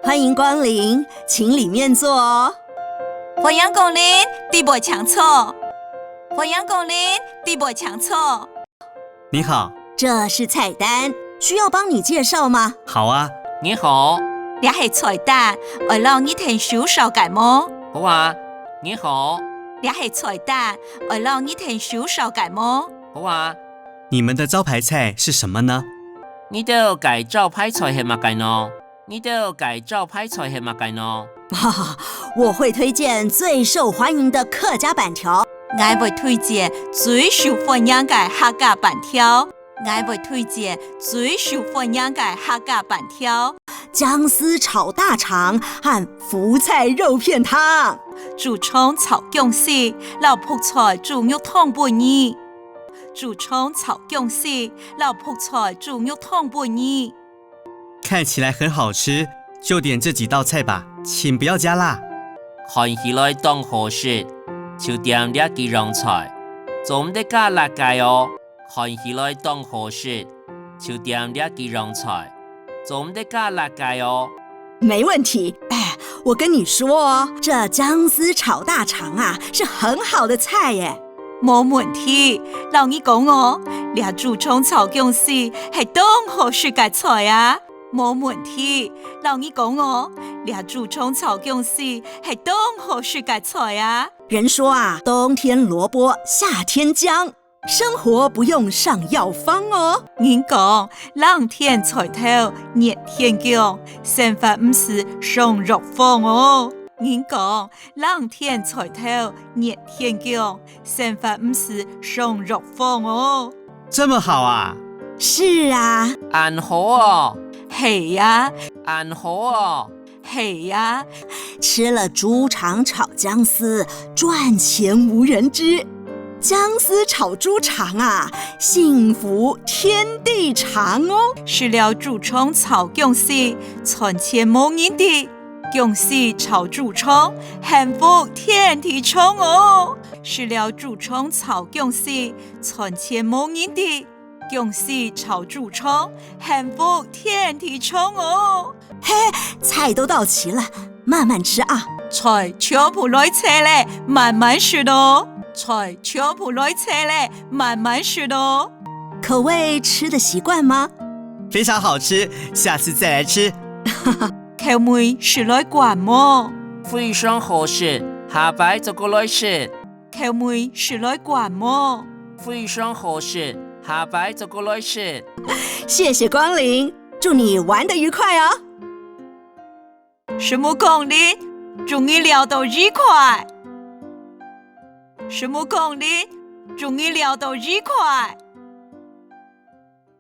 欢迎光临，请里面坐哦。欢迎光临，地不抢错。欢迎光临，地不抢错。你好，这是菜单，需要帮你介绍吗？好啊。你好，这是菜单，我让你听手手解吗？好啊。你好，这是菜单，我让你听手手解吗？好啊。你们的招牌菜是什么呢？你的介招牌菜係乜嘢呢？你的介招牌菜係乜嘢呢？我会推荐最受欢迎的客家板条，我会推荐最受欢迎的客家板条。我会推荐最受欢迎的客家板条。姜丝炒大肠和福菜肉片汤，竹葱炒姜丝，老卜菜煮肉湯拌意。竹葱炒姜丝，老卜菜煮肉湯拌意。看起来很好吃，就点这几道菜吧，请不要加辣。看起來當好食，就點呢幾樣菜，仲唔得加辣嘅哦。看起來當好食，就點呢幾樣菜，仲唔得加辣嘅哦。没问题。我跟你说哦，这姜丝炒大肠啊，是很好的菜耶。冇問題，老你講哦，呢竹葱炒姜絲係當好食嘅菜啊！冇問題，老你講哦，呢竹葱炒姜絲係當好食嘅菜啊！人说啊，冬天萝卜，夏天姜，生活不用上药方哦。您講冷天菜頭，熱天姜，生活唔是上藥方哦。您講冷天菜頭，熱天姜，生活唔是上藥方哦。这么好啊？是啊，安好哦，係啊，安好哦。係啊，吃了猪肠炒姜丝，赚钱无人知。姜丝炒猪肠啊，幸福天地长哦。食了竹葱炒姜絲，存錢冇人哋。姜絲炒竹葱，幸福天地長哦。食了竹葱炒姜絲，存錢冇人哋。姜絲炒竹葱，幸福天地長哦。菜都到齐了，慢慢吃啊。菜全部來切咧，慢慢食咯。菜全部來切咧，慢慢食咯。口味吃的習慣嗎？非常好吃，下次再來吃。口味是來慣麼？非常好食，下擺就過來食。口味是來慣麼？非常好食，下擺就過來食。謝謝光臨，祝你玩得愉快哦。什麼光臨？祝你聊到愉快。什麼光臨？祝你聊到愉快。